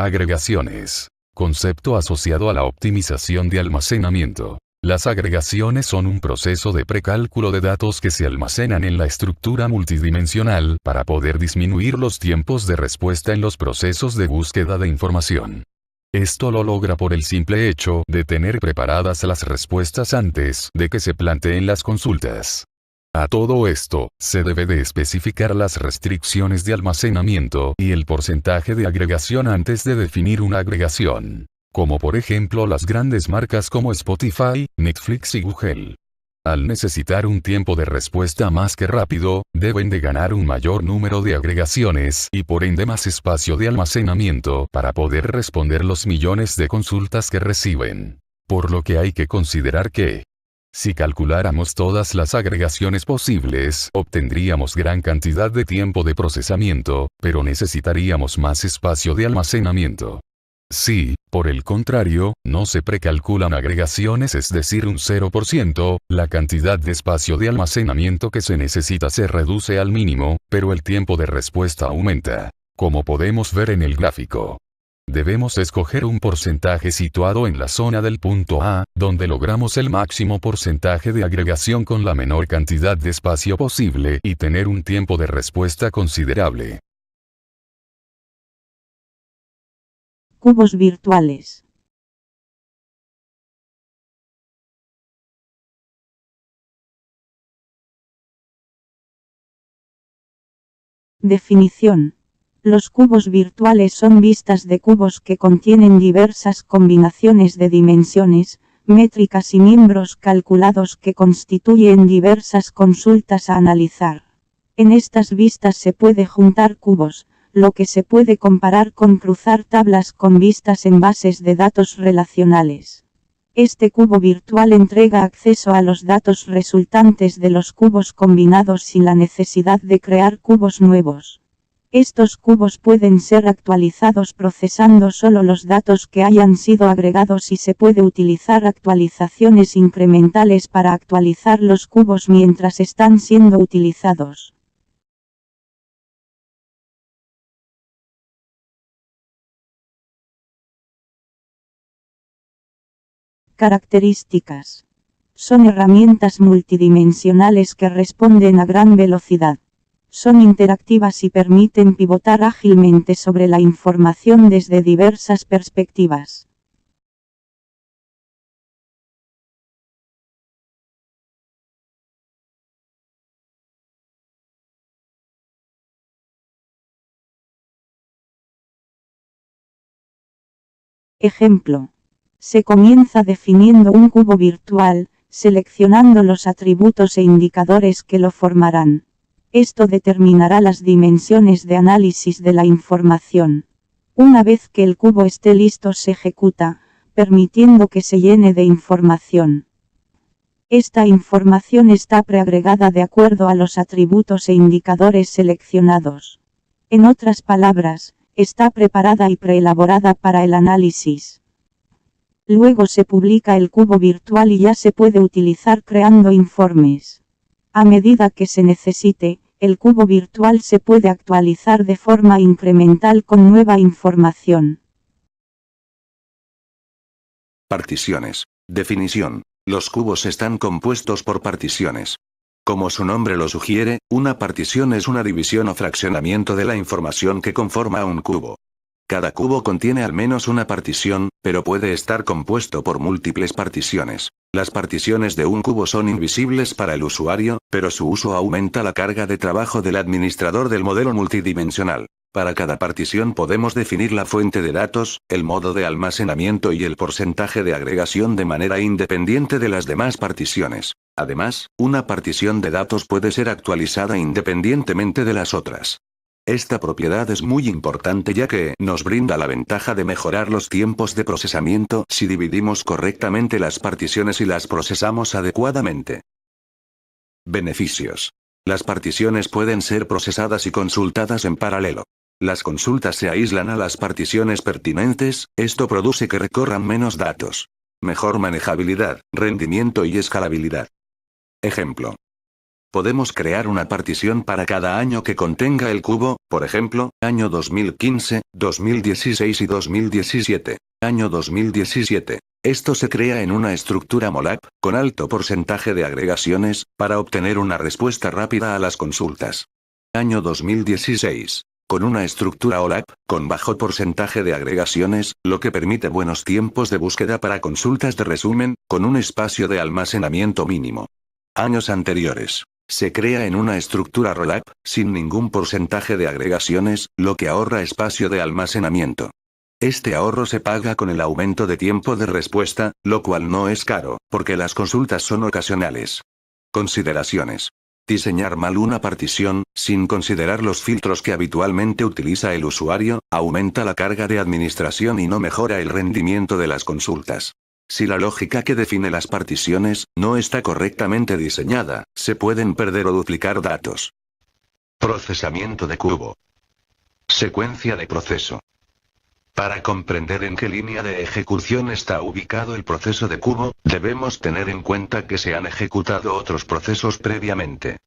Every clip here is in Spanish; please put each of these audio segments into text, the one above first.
Agregaciones. Concepto asociado a la optimización de almacenamiento. Las agregaciones son un proceso de precálculo de datos que se almacenan en la estructura multidimensional para poder disminuir los tiempos de respuesta en los procesos de búsqueda de información. Esto lo logra por el simple hecho de tener preparadas las respuestas antes de que se planteen las consultas. A todo esto, se debe de especificar las restricciones de almacenamiento y el porcentaje de agregación antes de definir una agregación, como por ejemplo las grandes marcas como Spotify, Netflix y Google. Al necesitar un tiempo de respuesta más que rápido, deben de ganar un mayor número de agregaciones y por ende más espacio de almacenamiento para poder responder los millones de consultas que reciben. Por lo que hay que considerar que, si calculáramos todas las agregaciones posibles, obtendríamos gran cantidad de tiempo de procesamiento, pero necesitaríamos más espacio de almacenamiento. Si, por el contrario, no se precalculan agregaciones, es decir un 0%, la cantidad de espacio de almacenamiento que se necesita se reduce al mínimo, pero el tiempo de respuesta aumenta, como podemos ver en el gráfico. Debemos escoger un porcentaje situado en la zona del punto A, donde logramos el máximo porcentaje de agregación con la menor cantidad de espacio posible y tener un tiempo de respuesta considerable. Cubos virtuales. Definición. Los cubos virtuales son vistas de cubos que contienen diversas combinaciones de dimensiones, métricas y miembros calculados que constituyen diversas consultas a analizar. En estas vistas se puede juntar cubos, lo que se puede comparar con cruzar tablas con vistas en bases de datos relacionales. Este cubo virtual entrega acceso a los datos resultantes de los cubos combinados sin la necesidad de crear cubos nuevos. Estos cubos pueden ser actualizados procesando solo los datos que hayan sido agregados y se puede utilizar actualizaciones incrementales para actualizar los cubos mientras están siendo utilizados. Características. Son herramientas multidimensionales que responden a gran velocidad. Son interactivas y permiten pivotar ágilmente sobre la información desde diversas perspectivas. Ejemplo. Se comienza definiendo un cubo virtual, seleccionando los atributos e indicadores que lo formarán. Esto determinará las dimensiones de análisis de la información. Una vez que el cubo esté listo se ejecuta, permitiendo que se llene de información. Esta información está preagregada de acuerdo a los atributos e indicadores seleccionados. En otras palabras, está preparada y preelaborada para el análisis. Luego se publica el cubo virtual y ya se puede utilizar creando informes. A medida que se necesite, el cubo virtual se puede actualizar de forma incremental con nueva información. Particiones. Definición. Los cubos están compuestos por particiones. Como su nombre lo sugiere, una partición es una división o fraccionamiento de la información que conforma un cubo. Cada cubo contiene al menos una partición, pero puede estar compuesto por múltiples particiones. Las particiones de un cubo son invisibles para el usuario, pero su uso aumenta la carga de trabajo del administrador del modelo multidimensional. Para cada partición podemos definir la fuente de datos, el modo de almacenamiento y el porcentaje de agregación de manera independiente de las demás particiones. Además, una partición de datos puede ser actualizada independientemente de las otras. Esta propiedad es muy importante ya que nos brinda la ventaja de mejorar los tiempos de procesamiento si dividimos correctamente las particiones y las procesamos adecuadamente. Beneficios. Las particiones pueden ser procesadas y consultadas en paralelo. Las consultas se aíslan a las particiones pertinentes, esto produce que recorran menos datos. Mejor manejabilidad, rendimiento y escalabilidad. Ejemplo. Podemos crear una partición para cada año que contenga el cubo, por ejemplo, año 2015, 2016 y 2017. Año 2017. Esto se crea en una estructura MOLAP, con alto porcentaje de agregaciones, para obtener una respuesta rápida a las consultas. Año 2016. Con una estructura OLAP, con bajo porcentaje de agregaciones, lo que permite buenos tiempos de búsqueda para consultas de resumen, con un espacio de almacenamiento mínimo. Años anteriores. Se crea en una estructura ROLAP, sin ningún porcentaje de agregaciones, lo que ahorra espacio de almacenamiento. Este ahorro se paga con el aumento de tiempo de respuesta, lo cual no es caro, porque las consultas son ocasionales. Consideraciones. Diseñar mal una partición, sin considerar los filtros que habitualmente utiliza el usuario, aumenta la carga de administración y no mejora el rendimiento de las consultas. Si la lógica que define las particiones no está correctamente diseñada, se pueden perder o duplicar datos. Procesamiento de cubo. Secuencia de proceso. Para comprender en qué línea de ejecución está ubicado el proceso de cubo, debemos tener en cuenta que se han ejecutado otros procesos previamente.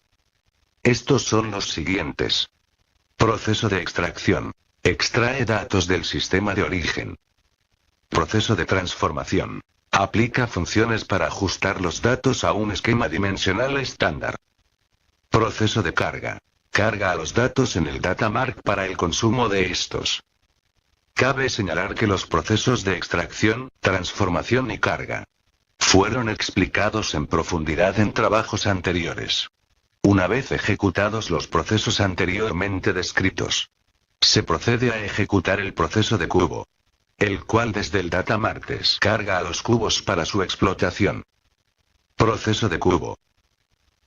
Estos son los siguientes. Proceso de extracción. Extrae datos del sistema de origen. Proceso de transformación. Aplica funciones para ajustar los datos a un esquema dimensional estándar. Proceso de carga. Carga a los datos en el datamark para el consumo de estos. Cabe señalar que los procesos de extracción, transformación y carga fueron explicados en profundidad en trabajos anteriores. Una vez ejecutados los procesos anteriormente descritos, se procede a ejecutar el proceso de cubo, el cual desde el datamark descarga a los cubos para su explotación. Proceso de cubo.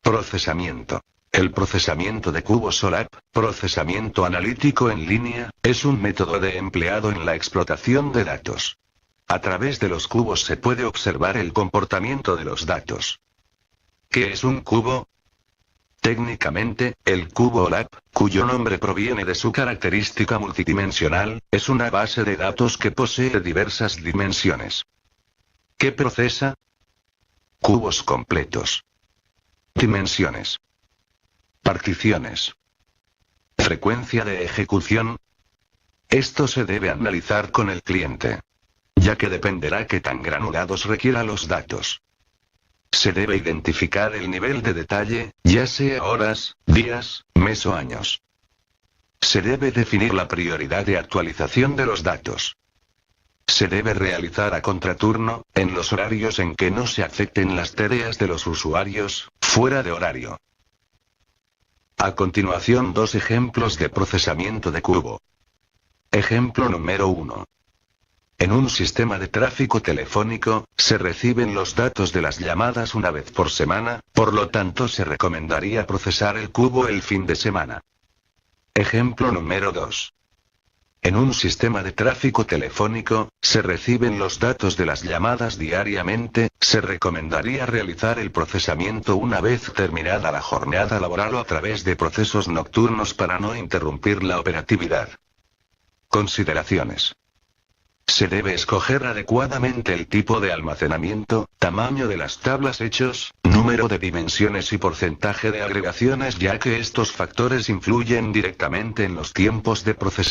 Procesamiento. El procesamiento de cubos OLAP, procesamiento analítico en línea, es un método empleado en la explotación de datos. A través de los cubos se puede observar el comportamiento de los datos. ¿Qué es un cubo? Técnicamente, el cubo OLAP, cuyo nombre proviene de su característica multidimensional, es una base de datos que posee diversas dimensiones. ¿Qué procesa? Cubos completos. Dimensiones. Particiones. Frecuencia de ejecución. Esto se debe analizar con el cliente, ya que dependerá qué tan granulados requiera los datos. Se debe identificar el nivel de detalle, ya sea horas, días, mes o años. Se debe definir la prioridad de actualización de los datos. Se debe realizar a contraturno, en los horarios en que no se afecten las tareas de los usuarios, fuera de horario. A continuación, dos ejemplos de procesamiento de cubo. Ejemplo número 1. En un sistema de tráfico telefónico, se reciben los datos de las llamadas una vez por semana, por lo tanto se recomendaría procesar el cubo el fin de semana. Ejemplo número 2. En un sistema de tráfico telefónico, se reciben los datos de las llamadas diariamente, se recomendaría realizar el procesamiento una vez terminada la jornada laboral o a través de procesos nocturnos para no interrumpir la operatividad. Consideraciones. Se debe escoger adecuadamente el tipo de almacenamiento, tamaño de las tablas hechos, número de dimensiones y porcentaje de agregaciones, ya que estos factores influyen directamente en los tiempos de procesamiento.